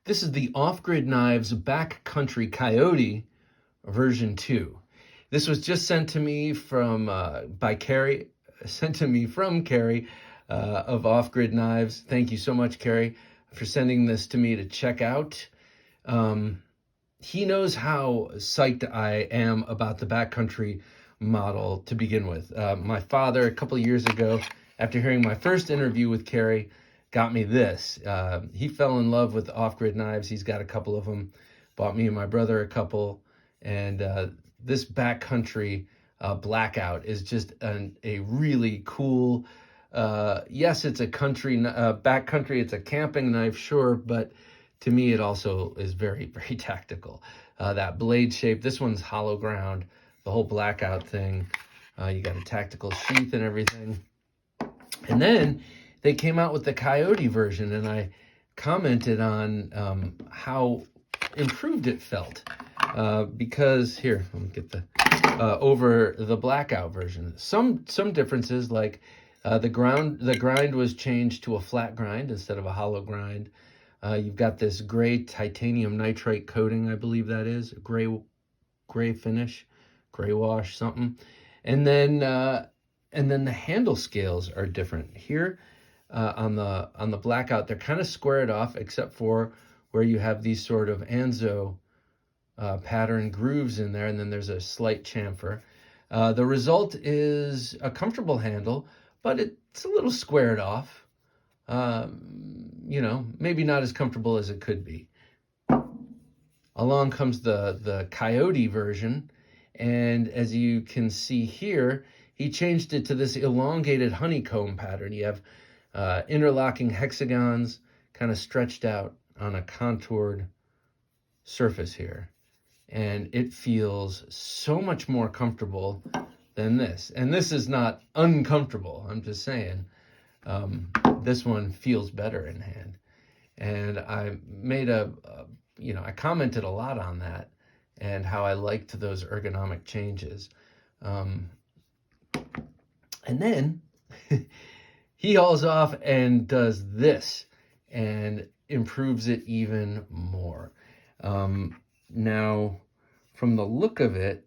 This is the Off-Grid Knives Backcountry Coyote version 2. This was just sent to me from Carrie of Off-Grid Knives. Thank you so much, Carrie, for sending this to me to check out. He knows how psyched I am about the backcountry model to begin with. My father, a couple of years ago, after hearing my first interview with Carrie, got me this. He fell in love with Off-Grid knives. He's got a couple of them. Bought me and my brother a couple. And this backcountry blackout is just a really cool, yes, it's a backcountry, it's a camping knife, sure, but to me it also is very, very tactical. That blade shape, this one's hollow ground, the whole blackout thing. You got a tactical sheath and everything. And then they came out with the Coyote version, and I commented on how improved it felt. Because here, let me get the over the blackout version. Some differences, like the grind was changed to a flat grind instead of a hollow grind. You've got this gray titanium nitrate coating, I believe that is gray finish, gray wash, something. And then the handle scales are different here. On the blackout, they're kind of squared off, except for where you have these sort of Anzo pattern grooves in there, and then there's a slight chamfer. The result is a comfortable handle, but it's a little squared off. You know, maybe not as comfortable as it could be. Along comes the Coyote version, and as you can see here, he changed it to this elongated honeycomb pattern. You have interlocking hexagons kind of stretched out on a contoured surface here. And it feels so much more comfortable than this. And this is not uncomfortable, I'm just saying. This one feels better in hand. And I made I commented a lot on that and how I liked those ergonomic changes. And then he hauls off and does this and improves it even more. Now, from the look of it,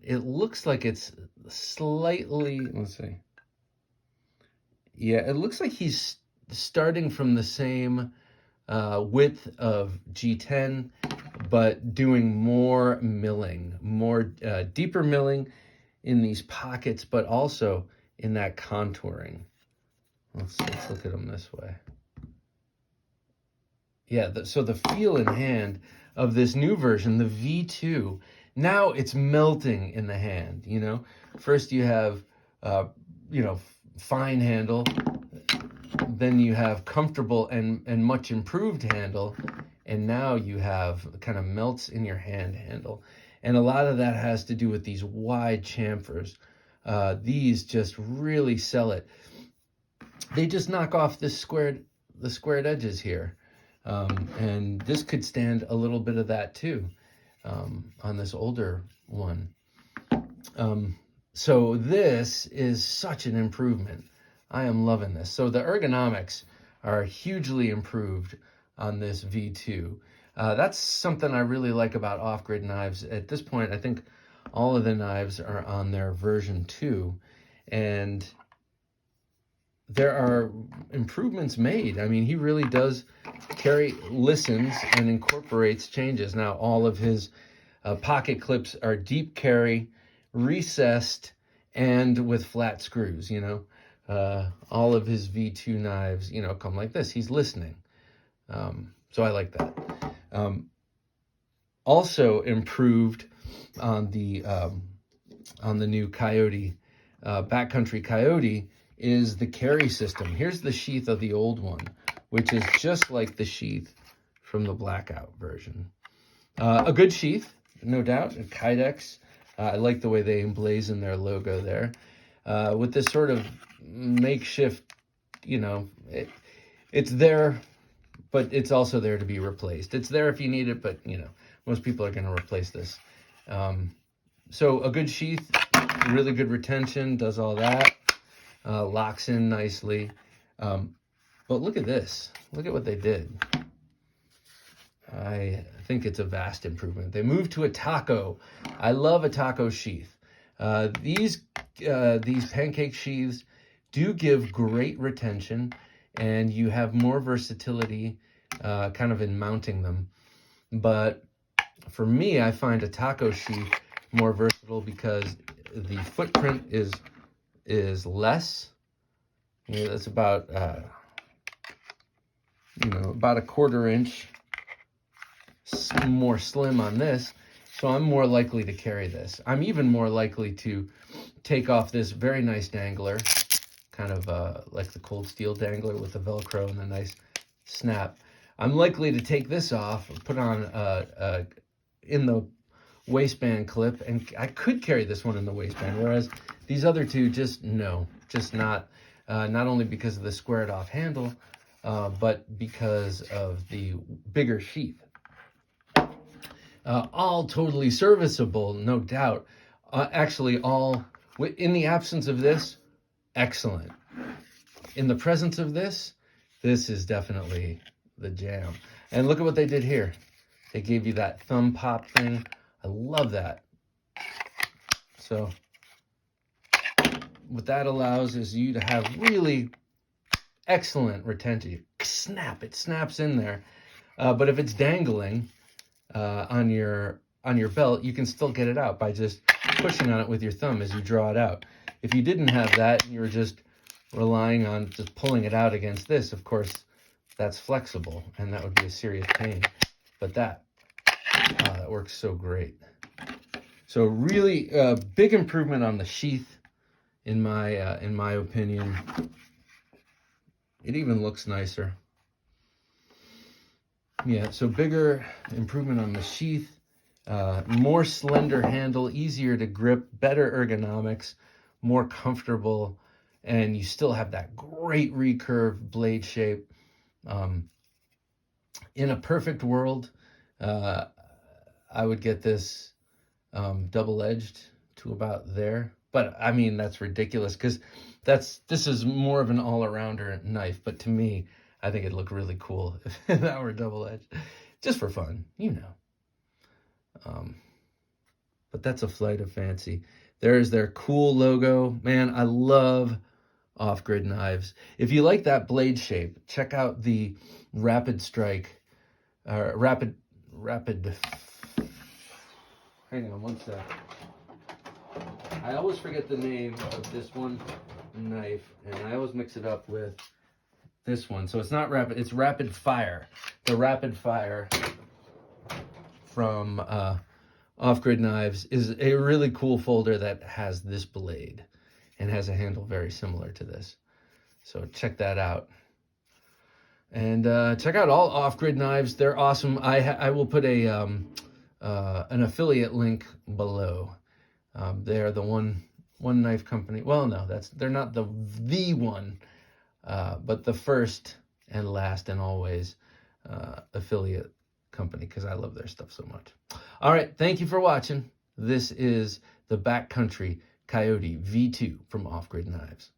it looks like it's slightly, let's see. Yeah, it looks like he's starting from the same width of G10, but doing more milling, more deeper milling in these pockets, but also in that contouring. Let's look at them this way. Yeah, so the feel in hand of this new version, the V2, now it's melting in the hand, you know? First you have, fine handle, then you have comfortable and much improved handle, and now you have kind of melts in your hand handle. And a lot of that has to do with these wide chamfers. These just really sell it. They just knock off the squared edges here. And this could stand a little bit of that too, on this older one. So this is such an improvement. I am loving this. So the ergonomics are hugely improved on this V2. That's something I really like about Off-Grid knives. At this point, I think all of the knives are on their version 2, and there are improvements made. I mean, he really does. Carrie listens and incorporates changes. Now, all of his pocket clips are deep carry, recessed, and with flat screws, you know. All of his V2 knives, you know, come like this. He's listening. So I like that. Also improved on the new Coyote, Backcountry Coyote, is the carry system. Here's the sheath of the old one, which is just like the sheath from the blackout version. A good sheath, no doubt, a Kydex. I like the way they emblazon their logo there. With this sort of makeshift, you know, it's there, but it's also there to be replaced. It's there if you need it, but, you know, most people are going to replace this. So a good sheath, really good retention, does all that. Locks in nicely. But look at this. Look at what they did. I think it's a vast improvement. They moved to a taco. I love a taco sheath. These pancake sheaths do give great retention, and you have more versatility kind of in mounting them. But for me, I find a taco sheath more versatile because the footprint is less. You know, that's about about a 1/4 inch more slim on this, so I'm more likely to carry this. I'm even more likely to take off this very nice dangler, kind of like the cold steel dangler with the Velcro and the nice snap. I'm likely to take this off and put on in the waistband clip, and I could carry this one in the waistband, whereas these other two just not only because of the squared off handle, but because of the bigger sheath. All totally serviceable, no doubt. Actually, all, in the absence of this, excellent. In the presence of this is definitely the jam. And look at what they did here. They gave you that thumb pop thing. I love that. So what that allows is you to have really excellent retention. Snap, it snaps in there. But if it's dangling on your belt, you can still get it out by just pushing on it with your thumb as you draw it out. If you didn't have that and you were just relying on just pulling it out against this, of course, that's flexible, and that would be a serious pain. But that works so great. So really big improvement on the sheath, in my opinion. It even looks nicer. Yeah, so bigger improvement on the sheath, more slender handle, easier to grip, better ergonomics, more comfortable, and you still have that great recurve blade shape. In a perfect world, I would get this double-edged to about there. But I mean, that's ridiculous because this is more of an all-arounder knife. But to me, I think it'd look really cool if that were double-edged, just for fun, you know. But that's a flight of fancy. There's their cool logo. Man, I love Off-Grid knives. If you like that blade shape, check out the Rapid Strike, Rapid. Hang on one sec. I always forget the name of this one knife, and I always mix it up with this one. So it's not Rapid, it's Rapid Fire. The Rapid Fire from Off-Grid Knives is a really cool folder that has this blade and has a handle very similar to this. So check that out. And check out all Off-Grid knives. They're awesome. I will put an affiliate link below. They are the one knife company. Well, no, they're not the one, but the first and last and always affiliate company, because I love their stuff so much. All right, thank you for watching. This is the Backcountry Coyote V2 from Off-Grid Knives.